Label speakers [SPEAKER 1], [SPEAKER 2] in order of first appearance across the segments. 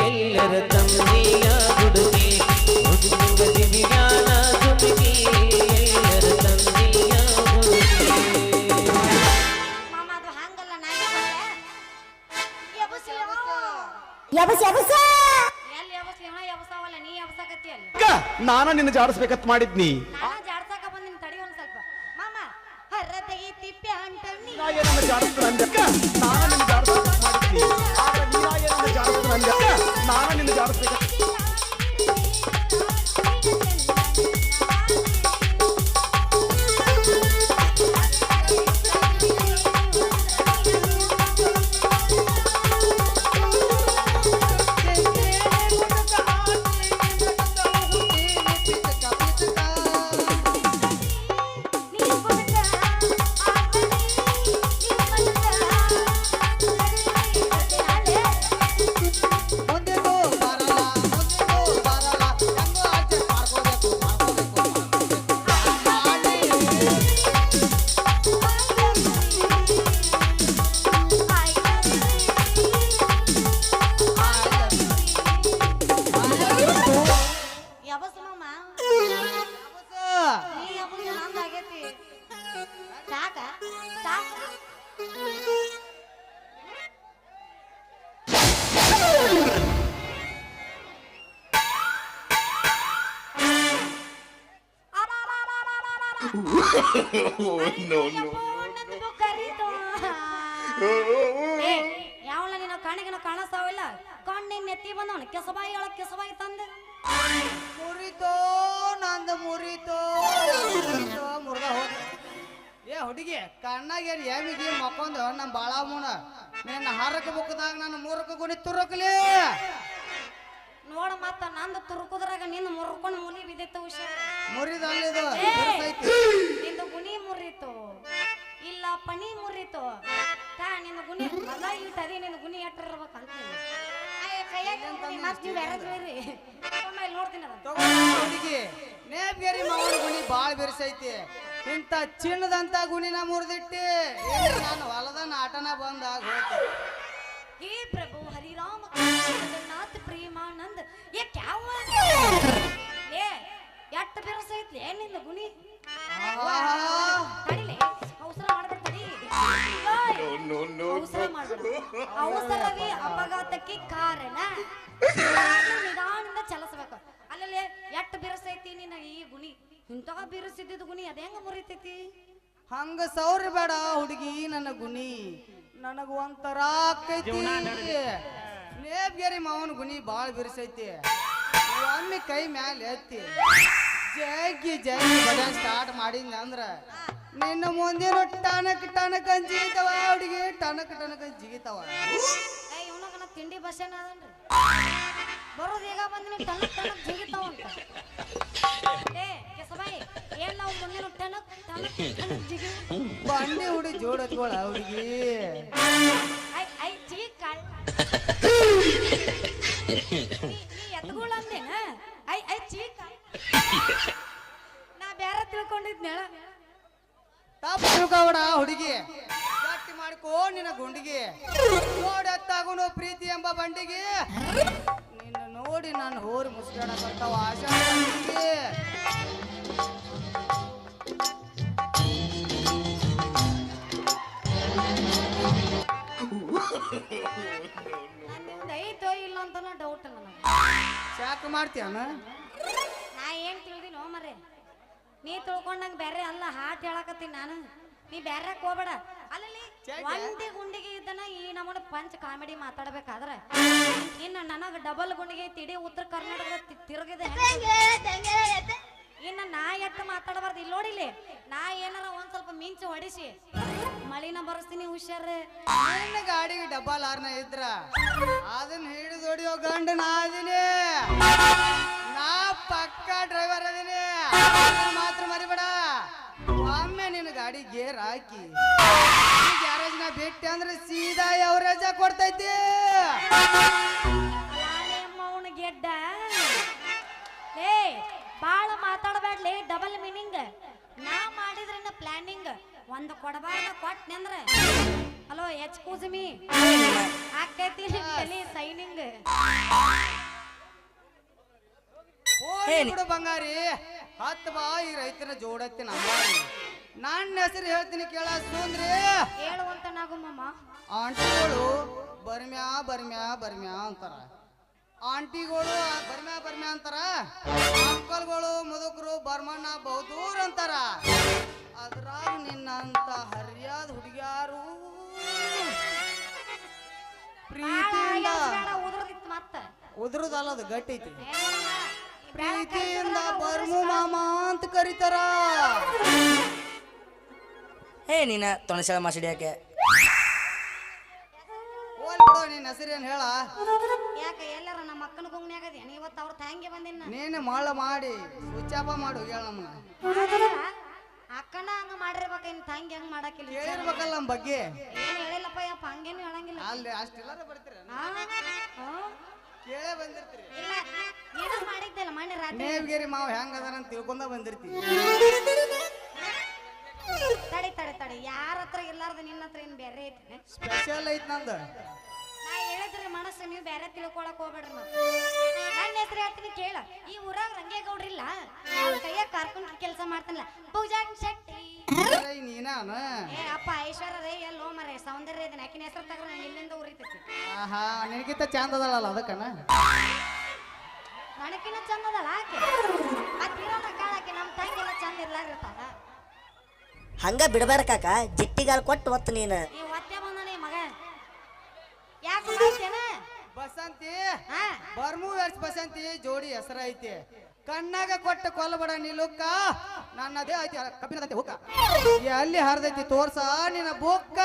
[SPEAKER 1] ಎಲ್ಲರ ತಂದೆಯ ಹುಡುಗಿ ಹುಡುಗ ದಿವ್ಯಾನ ಹುಡುಗಿ ಎಲ್ಲರ ತಂದೆಯ ಹುಡುಗಿ
[SPEAKER 2] ಮಾಮ ಅದು ಹಂಗಲ್ಲ ನಾ ಎಬಸಿಲ್ಲ
[SPEAKER 3] ಯಬಸ್ ಯಬಸ್
[SPEAKER 2] ಎಲ್ಲಿ ಎಬಸ್ಲಿ ಎಬಸಾವಲ್ಲ ನೀ ಎಬಸಾಕತ್ತಿ ಅಲ್ಲಿ
[SPEAKER 4] ನಾನ ನಿನ್ನ ಜಾಡಿಸ್ಬೇಕಂತ ಮಾಡಿದ್ನಿ
[SPEAKER 2] ನಾನು ಜಾಡ್ಸಾಕ ಬಂದಿನ ತಡಿ ಒಂದ್ ಸ್ವಲ್ಪ ಮಾಮ ಹರ್ರತೆಗಿ ತಿಪ್ಪೆ ಅಂಟನಿ
[SPEAKER 4] ನನ್ನ ಜಾಡಿಸ್ತಾನ ನಾನ ನಿನ್ನ ಜಾಡಿಸ್ಬೇಕಂತ ಮಾಡಿದ್ನಿ ಆದ್ರೆ ನೀನಾಗೆ ನನ್ನ ಜಾಡಿಸ್ತಾನ ನಾನ ನಿನ್ನ ಜಾಡಿಸ್ಬೇಕ
[SPEAKER 2] ಯಾವಳ ನಿನ್ನ ಕಣ್ಣಿಗೆ ಕಾಣಿಸ್ತಾವಿಲ್ಲ ಕಣ್ಣಿನ ಎತ್ತಿ ಬಂದವನ ಕೆಸಬಾಯಿ ಒಳಗ ಕೆಸಬಾಯಿ ತಂದ
[SPEAKER 5] ಮುರಿತೋ ನಂದು ಮುರಿತೋ ಮುರ್ದ ಹೋದ ಏ ಹುಡುಗಿ ಕಣ್ಣಾಗೇನು ಎಮಿಗಿ ಮಕ್ಕೊಂದು ನಮ್ಮ ಬಾಳ ಮುಣ ನಿನ್ನ ಹರಕ ಬುಕ್ಕದಾಗ ನನ್ನ ಮೂರಕ್ಕೆ ಗುಣಿ ತುರಕಲಿ
[SPEAKER 2] ನೋಡ ಮತ್ತ ನಂದು ತುರುಕುದ್ರಾಗ ನಿನ್ನ ಮುರ್ಕೊಂಡು ಮುಲಿ ಬಿದ್ದಿತ್ತು ಹುಷಾರ
[SPEAKER 5] ಮುರಿದಲ್ಲಿದು
[SPEAKER 2] ನಿಂದು ಗುಣಿ ಮುರಿತು ಇಲ್ಲ ಪಣಿ ಮುರಿತು ತಾ ನಿನ್ನ ಗುಣಿ ಮಗ ಇಟ್ಟದಿ ನಿನ್ನ ಗುಣಿ ಎಟ್ಟಿರ್ಬೇಕಂತ ನೋಡ್ತೀನಿ
[SPEAKER 5] ಹುಡುಗಿ ನೇಪ್ಗೇರಿ ಮಾವನ ಗುಣಿ ಬಾಳ ಬಿರ್ಸೈತಿ ಇಂತ ಚಿನ್ನದಂತ ಗುಣಿನ ಮುರಿದಿಟ್ಟಿ ನಾನು ಹೊಲದ ನಾಟನ ಬಂದಾಗ ಹೋಯ್ತು
[SPEAKER 2] हे प्रभु हरि राम जगन्नाथ प्रेमानंद ये क्या हुआ ले ಎಟ್ಟ ಬಿರಸೈತ್ಲೆ ನಿನ್ನ ಗುಣಿ ತಡಿಲೆ ಅವಸರ ಮಾಡಬೇಡ ತಡಿ ಅವಸರ ಮಾಡಬೇಡ ಅವಸರವೇ ಅಪಘಾತಕ್ಕೆ ಕಾರಣ ನಿಧಾನದಿಂದ ಚಲಿಸಬೇಕು ಅಲ್ಲಲ್ಲಿ ಎಟ್ಟ ಬಿರಸೈತಿ ನಿನ್ನ ಈ ಗುಣಿ ಇಂತಹ ಬಿರಸಿದ್ದ ಗುಣಿ ಅದ ಹೆಂಗ ಮುರಿತೈತಿ
[SPEAKER 5] ಹಂಗ ಸೌರಿ ಬೇಡ ಹುಡುಗಿ ನನ್ನ ಗುಣಿ ನನಗ ಒಂಥರ ಆಕೈತಿ ನೇಪ್ಗೇರಿ ಮಾವನ ಗುಣಿ ಬಾಳ ಬಿರ್ಸೈತಿ ಒಮ್ಮೆ ಕೈ ಮ್ಯಾಲ ಎತ್ತಿ ಜಗ್ಗಿ ಜಗ್ಗಿ ಬಡಿಯ ಸ್ಟಾರ್ಟ್ ಮಾಡಿದ್ನ ಅಂದ್ರ ನಿನ್ನ ಮುಂದಿನ ಟನಕ್ ಟನಕ್ ಜಿಗಿತಾವ ಹುಡುಗಿ ಟನಕ್ ಟನಕ್ ಜಿಗಿತಾವ
[SPEAKER 2] ಇವನಾಗ ತಿಂಡಿ ಬಸ್ಸೇನ ಅದನ್ರಿ ಬರೋದು ಈಗ ಬಂದಿನಿ ಟನಕ್ ಟನಕ್ ಜಿಗಿತಾವ ಅಂತ ಏ ಕೆಸಬಾಯಿ ಏನ್ ನಾವು ಮುಂದಿನ ಟನಕ್ ಟನಕ್ ಟನಕ್ ಜಿಗಿ
[SPEAKER 5] ಬಂಡಿ ಹುಡಿ ಜೋಡ್ ಹತ್ಕೊಳ ಹುಡುಗಿ
[SPEAKER 2] ಐ ಐ ಚೀಕಾಳ್ ನೀ ಎತ್ಕೊಳ ಅಂದೇನ ಐ ಐ ಚೀಕಾಳ್ ನಾ ಬ್ಯಾರ ತಿಳ್ಕೊಂಡಿದ್ನೇಳ
[SPEAKER 5] ತಪ್ಪು ತಿಳ್ಕೊಬೇಡ ಹುಡುಗಿ ಗಟ್ಟಿ ಮಾಡ್ಕೋ ನಿನ್ನ ಗುಂಡಿಗೆ ನೋಡತ್ತಾಗುನು ಪ್ರೀತಿ ಎಂಬ ಬಂಡಿಗೆ ನಿನ್ನ ನೋಡಿ ನಾನು ಹೋರಿ ಮುಸ್ಕಾಡಕಂತಾವ ಆಶಾ ಹುಡುಗಿ
[SPEAKER 2] ಐತೋ ಇಲ್ಲ ಅಂತ ಡೌಟ್ ನನಗೆ
[SPEAKER 5] ಶಾಕ್ ಮಾಡ್ತೀಯನ
[SPEAKER 2] ನಾ ಏನ್ ತಿಳಿದಿನೋ ಮರೆ ನೀ ತಿಳ್ಕೊಂಡಂಗ ಬೇರೆ ಅಲ್ಲ ಹಾಟ್ ಹೇಳಕತ್ತೀನಿ ನಾನು ನೀ ಬೇರೆ ಹೋಗ್ಬೇಡ ಅಲ್ಲಿ ಒಂದೇ ಗುಂಡಿಗೆ ಇದ್ದನ ಈ ನಮ್ಮನ್ನ ಪಂಚ್ ಕಾಮಿಡಿ ಮಾತಾಡ್ಬೇಕಾದ್ರೆ ಇನ್ನು ನನಗ ಡಬಲ್ ಗುಂಡಿಗೆ ಐತಿ ಇಡೀ ಉತ್ತರ ಕರ್ನಾಟಕದ ತಿರುಗಿದೆ ಇನ್ನು ನಾ ಎಟ್ಟು ಮಾತಾಡಬಾರ್ದು ಇಲ್ಲಿ ನೋಡಿಲಿ ನಾ ಏನಾರ ಒಂದ್ ಸ್ವಲ್ಪ ಮಿಂಚು ಹೊಡಿಸಿ ಮಳಿನ ಬರಸ್ತೀನಿ ಹುಷಾರ
[SPEAKER 5] ನನ್ನ ಗಾಡಿಗೆ ಡಬ್ಬಲ್ ಆರ್ನ ಇದ್ರ ಅದನ್ನ ಹಿಡಿದು ಹೊಡಿಯೋ ಗಂಡ ನಾ ಅದೀನಿ ನಾ ಪಕ್ಕ ಡ್ರೈವರ್ ಅದೀನಿ ಮಾತ್ರ ಮರಿಬೇಡ ಒಮ್ಮೆ ನಿನ್ನ ಗಾಡಿ ಗೇರ್ ಹಾಕಿ ಗ್ಯಾರೇಜ್ ನ ಬಿಟ್ಟೆ ಅಂದ್ರೆ ಸೀದಾ ಎವರೇಜ ಕೊಡ್ತೈತಿ
[SPEAKER 2] ಅವನ ಗೆಡ್ಡ ಏ ಬಾಳ ಮಾತಾಡಬೇಡ್ಲಿ ಡಬಲ್ ಮೀನಿಂಗ್ ನಾ ಮಾಡಿದ್ರನ್ನ ಪ್ಲಾನಿಂಗ್ ಒಂದು ಕೊಡಬಾರ್ದ ಕೊಟ್ಟನೆ ಅಂದ್ರೆ ಹಲೋ ಎಚ್ ಕೂಸಿಮಿ ಆಕೈತಿ ತಲೆ ಸೈನಿಂಗ್
[SPEAKER 5] ಹೋಗ್ಲಿ ಬಿಡು ಬಂಗಾರಿ ಹತ್ತು ಬಾ ಈ ರೈತನ ಜೋಡತ್ತಿ ನಂಬಾರಿ ನನ್ನ ಹೆಸರು ಹೇಳ್ತೀನಿ ಕೇಳ ಸುಂದ್ರಿ
[SPEAKER 2] ಹೇಳುವಂತ ನಾಗುಮ್ಮಮ್ಮ
[SPEAKER 5] ಆಂಟಿಗಳು ಬರ್ಮ್ಯಾ ಬರ್ಮ್ಯಾ ಬರ್ಮ್ಯಾ ಅಂತಾರ ಆಂಟಿಗಳು ಬರ್ಮ್ಯಾ ಬರ್ಮ್ಯಾ ಅಂತಾರ ಅಂಕಲ್ಗಳು ಮುದುಕರು ಬರ್ಮಣ್ಣ ಬಹುದೂರ್ ಅಂತಾರ ಅದ್ರಾಗ ನಿನ್ನಂತ ಹರಿಯಾದ ಹುಡುಗ್ಯಾರು ಪ್ರೀತಿಯಿಂದ
[SPEAKER 2] ಉದ್ರದಿತ್ತು ಮತ್ತ
[SPEAKER 5] ಉದುರುದಲ್ಲ ಅದು ಗಟ್ಟಿ ಐತಿ
[SPEAKER 2] ಏ ನೋಡಮ್ಮ, ಈ ಬ್ಯಾಡ
[SPEAKER 5] ಪ್ರೀತಿಯಿಂದ
[SPEAKER 2] ಕಳ್ಸಿದ್ರಲ್ಲ,
[SPEAKER 5] ಬರ್ಮು ಮಾಮ ಅಂತ ಕರೀತಾರ
[SPEAKER 6] ಹೇ ನೀನ ತೊಣಸೆಳ ಮಾಸಿಡ್ಯಾಕೆ
[SPEAKER 5] ಹೋಲ್ ಬಿಡು ನಿನ್ನ ಹೆಸರೇನು ಹೇಳ
[SPEAKER 2] ಯಾಕೆ ಎಲ್ಲಾರ ನಮ್ಮ ಅಕ್ಕನ ಗುಂಗ್ನ್ಯಾಗ ಅದೇನು ಇವತ್ತು ಅವ್ರ ತಂಗಿ ಬಂದಿನ
[SPEAKER 5] ನೀನು ಮಳ್ಳ ಮಾಡಿ ಉಚ್ಚಾಪ ಮಾಡು ಹೇಳ ನಮ್ಮನ್ನ
[SPEAKER 2] ಅಕ್ಕನ ಹಂಗ ಮಾಡಿರ್ಬೇಕು ಇನ್ ತಂಗಿ ಹಂಗ ಮಾಡಾಕಿಲ್ಲ
[SPEAKER 5] ಹೇಳಿರ್ಬೇಕಲ್ಲ ನಮ್ಮ ಬಗ್ಗೆ
[SPEAKER 2] ಏನ್ ಹೇಳಿಲ್ಲಪ್ಪ ಯಪ್ಪ ಹಂಗೇನು ಹೇಳಂಗಿಲ್ಲ
[SPEAKER 5] ಅಲ್ಲಿ ಅಷ್ಟೆಲ್ಲಾರ ಬರ್ತೀರ
[SPEAKER 2] ಆ? ಆ?
[SPEAKER 5] ಕೇಳೇ ಬಂದಿರ್ತೀರಿ
[SPEAKER 2] ಇಲ್ಲ ನೀನು ಮಾಡಿದ್ದಲ್ಲ ಮಣ್ಣಿ ರಾತ್ರಿ
[SPEAKER 5] ನೇವಿಗೇರಿ ಮಾವ ಹೆಂಗ ಅದಾರ ಅಂತ ತಿಳ್ಕೊಂಡ ಬಂದಿರ್ತೀವಿ
[SPEAKER 2] ತಡಿ ತಡಿ ತಡಿ ಯಾರ ಹತ್ರ ಇಲ್ಲಾರ್ದ ನಿನ್ನ ಹತ್ರ ಏನ್ ಬೇರೆ ಐತೆ
[SPEAKER 5] ಸ್ಪೆಷಲ್ ಐತ್ ನಂದು
[SPEAKER 2] ನಾ ಹೇಳಿದ್ರಿ ಮನಸ್ಸು ನೀವು ಬೇರೆ ತಿಳ್ಕೊಳಕ್ ಹೋಗ್ಬೇಡ್ರಿ ಮತ್ತೆ ನನ್ನ ಹೆಸರು ಹೇಳ್ತೀನಿ ಕೇಳ ಈ ಊರಾಗ ರಂಗೇಗೌಡ್ರಿಲ್ಲ ಅವ್ರ ಕೈಯಾಗ ಕಾರ್ಕುನ್ ಕೆಲಸ ಮಾಡ್ತಾನಲ್ಲ ಪೂಜಾ ಶೆಟ್ಟಿ
[SPEAKER 5] ನೀನಾನ
[SPEAKER 2] ಏ ಅಪ್ಪ ಐಶ್ವರ್ಯ ರೇ ಎಲ್ಲೋ ಮರೆ ಸೌಂದರ್ಯ ಇದನ್ನ ಆಕಿನ ಹೆಸರು ತಗ್ರ ನಂಗೆ ಇಲ್ಲಿಂದ ಉರಿತೈತಿ
[SPEAKER 5] ಆಹಾ ನಿನಗಿಂತ ಚಂದ ಅದಳಲ್ಲ ಅದಕ್ಕನ
[SPEAKER 2] ನನಕಿನ ಚಂದ ಅದಲ್ಲ ಆಕೆ ಮತ್ತಿರೋನ ಕಾಳಾಕೆ ನಮ್ಮ ತಂಗಿಲ್ಲ ಚಂದ ಇರ್ಲಾಗಿರ್ತಾಳ
[SPEAKER 3] ಹಂಗ ಬಿಡಬೇಡ ಕಾಕ ಜಿಟ್ಟಿಗಾಲ್ ಕೊಟ್ಟು ಒತ್ತು ನೀನು
[SPEAKER 2] ಈ ಒತ್ತೆ ಬಂದಾನೆ ಈ ಮಗ ಯಾಕೆ ಮಾಡ್ತೇನ
[SPEAKER 5] ಬಸಂತಿ
[SPEAKER 2] ಹಾ
[SPEAKER 5] ಬರ್ಮು ವರ್ಷ ಬಸಂತಿ ಜೋಡಿ ಹೆಸರ ಐತಿ ಕಣ್ಣಾಗ ಕೊಟ್ಟ ಕೊಲ್ಲಬೇಡ ನಿಲುಕ್ಕ ನನ್ನದೇ ಐತಿ ಕಬ್ಬಿನದಂತೆ ಹುಕ್ಕ ಅಲ್ಲಿ ಹರಿದೈತಿ ತೋರ್ಸ ನಿನ್ನ ಬುಕ್ಕ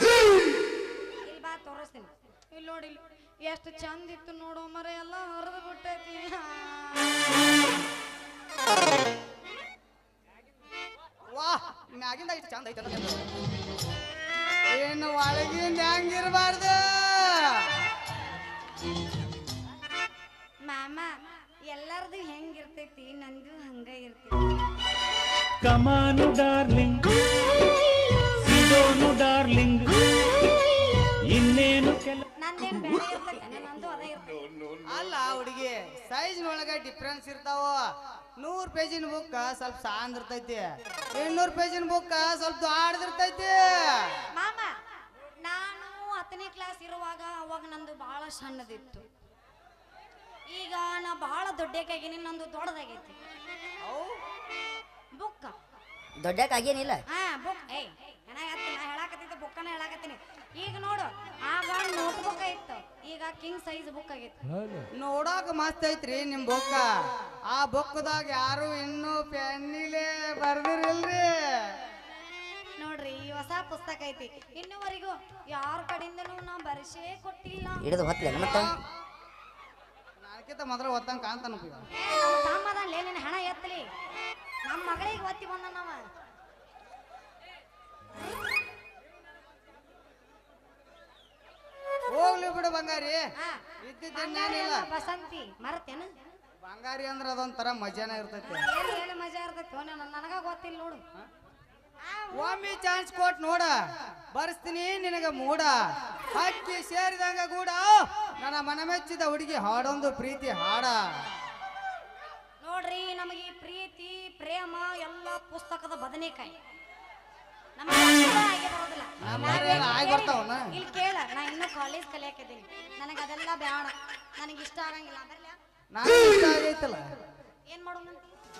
[SPEAKER 2] ಇಲ್ಲಿ ಬಾ ತೋರಿಸ್ತೀನಿ ಇಲ್ಲಿ ನೋಡಿ ಇಲ್ಲಿ ಎಷ್ಟು ಚಂದ ಇತ್ತು ನೋಡು ಮರ ಎಲ್ಲ ಹರಿದು ಬಿಟ್ಟೈತಿ
[SPEAKER 5] ವಾ ಮ್ಯಾಗಿಂದ ಇಷ್ಟು ಚಂದ ಐತಿ ಏನು ಒಳಗಿಂದ ಹೆಂಗಿರ್ಬಾರ್ದು
[SPEAKER 2] ಮಾಮ ಎಲ್ಲಾರ್ದು ಹೆಂಗಿರ್ತೈತಿ ನಂದು ಹಂಗ ಇರ್ತೈತಿ
[SPEAKER 1] ಕಮಾನು ಡಾರ್ಲಿಂಗ್ ಸಿಡೋನು ಡಾರ್ಲಿಂಗ್ ಇನ್ನೇನು ಕೆಲ
[SPEAKER 2] ನಂದೇನ್ ಬೇರೆ ಇರ್ತೈತೆ ನಂದು ಅದೇ ಇರ್ತೈತಿ
[SPEAKER 5] ಅಲ್ಲ ಹುಡುಗಿ ಸೈಜ್ ಒಳಗ ಡಿಫ್ರೆನ್ಸ್ ಇರ್ತಾವ 100 ಪೇಜಿನ ಬುಕ್ ಸ್ವಲ್ಪ ಸಾಂದ್ ಇರ್ತೈತಿ 200 ಪೇಜಿನ ಬುಕ್ ಸ್ವಲ್ಪ ದೊಡ್ಡದಿರ್ತೈತಿ
[SPEAKER 2] ಮಾಮ ನಾನು 10ನೇ ಕ್ಲಾಸ್ ಇರುವಾಗ ಅವಾಗ ನಂದು ಬಹಳ ಸಣ್ಣದಿತ್ತು ಈಗ ನಾ ಬಹಳ ದೊಡ್ಡಕ್ಕಾಗಿನಿ ನಂದು ದೊಡ್ಡದಾಗೈತಿ ಬುಕ್ಕ
[SPEAKER 3] ದೊಡ್ಡಕ್ಕಾಗೇನಿಲ್ಲ
[SPEAKER 2] ಹಾ ಬುಕ್ ಏಯ್ ನಾ ಹೇಳಾಕತ್ತಿದ್ದೆ ಬುಕ್ಕನ ಹೇಳಾಕತ್ತೀನಿ ಈಗ ನೋಡು ಆಗ ನೋಟ್ ಬುಕ್ ಇತ್ತು ಈಗ ಕಿಂಗ್ ಸೈಜ್ ಬುಕ್ ಆಗೈತಿ
[SPEAKER 5] ನೋಡಾಕ ಮಸ್ತ್ ಐತ್ರಿ ನಿಮ್ ಬುಕ್ಕ ಆ ಬುಕ್ದಾಗ ಯಾರು ಇನ್ನೂ ಪೆನ್ನಿಲೆ ಬರ್ದಿರಿಲ್ರಿ
[SPEAKER 2] ನೋಡ್ರಿ ಈ ಹೊಸ ಪುಸ್ತಕ ಐತಿ ಇನ್ನುವರೆಗೂ ಯಾರ ಕಡೆಯಿಂದನೂ ನಾ ಬರಿಸೇ ಕೊಟ್ಟಿಲ್ಲ
[SPEAKER 3] ಹಿಡಿದು ಹೊತ್ತಲೆ ಮತ್ತೆ
[SPEAKER 5] ನನಗಿಂತ ಮೊದಲು ಓದ್ತಂಗ ಕಾಣ್ತಾನ
[SPEAKER 2] ತಮ್ಮದಲ್ಲೇ ನಿನ್ನ ಹಣ ಎತ್ತಲಿ ನಮ್ಮ ಮಗಳಿಗೆ ಒತ್ತಿ ಬಂದ ನಾವ
[SPEAKER 5] ಹೋಗ್ಲಿ ಬಿಡು ಬಂಗಾರಿ
[SPEAKER 2] ಹಾ,
[SPEAKER 5] ಇದ್ದಿದ್ದೇನಿಲ್ಲ
[SPEAKER 2] ಬಸಂತಿ ಮರತೇನು
[SPEAKER 5] ಬಂಗಾರಿ ಅಂದ್ರ ಅದೊಂಥರ ಮಜಾನ ಇರ್ತೈತಿ
[SPEAKER 2] ಹೇಳಿ ಮಜಾ ಇರ್ತೈತಿ ನನಗ ಗೊತ್ತಿಲ್ಲ ನೋಡು
[SPEAKER 5] ಒಮ್ಮೆ ಚಾನ್ಸ್ ಕೊಟ್ ನೋಡ ಬರ್ಸ್ತೀನಿ ನಿನಗ ಮೂಡ ಹಕ್ಕಿ ಸೇರಿದಂಗ ಗೂಡ ನನ್ನ ಮನಮೆಚ್ಚಿದ ಹುಡುಗಿ ಹಾಡೊಂದು ಪ್ರೀತಿ ಹಾಡ
[SPEAKER 2] ನೋಡ್ರಿ ನಮಗೆ ಈ ಪ್ರೀತಿ ಪ್ರೇಮ ಎಲ್ಲ ಪುಸ್ತಕದ ಬದನೆಕಾಯಿ ನಮಗೆ ಆಗಿ ಬರೋದಿಲ್ಲ
[SPEAKER 5] ನಮ್ಮನೇಲಿ ಆಗಿ ಬರ್ತಾವನ?
[SPEAKER 2] ಇಲ್ಲಿ ಕೇಳ ನಾ ಇನ್ನೂ ಕಾಲೇಜ್ ಕಲಿಯಾಕಿದ್ದೀನಿ ನನಗೆ ಅದೆಲ್ಲ ಬೇಡ ನನಗೆ ಇಷ್ಟ ಆಗಂಗಿಲ್ಲ ಬರ್ಲ
[SPEAKER 5] ನಾನು ಇಷ್ಟ ಆಗೈತಲ್ಲ
[SPEAKER 2] ಏನ್ ಮಾಡೋಣ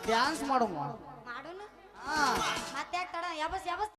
[SPEAKER 5] ಡ್ಯಾನ್ಸ್ ಮಾಡಮ್ಮ
[SPEAKER 2] ಮಾಡೋಣ
[SPEAKER 5] ಹಾ
[SPEAKER 2] ಮತ್ತೆ ಯಾಕೆ ತಡ ಯಾಬಸ್ ಯಾಬಸ್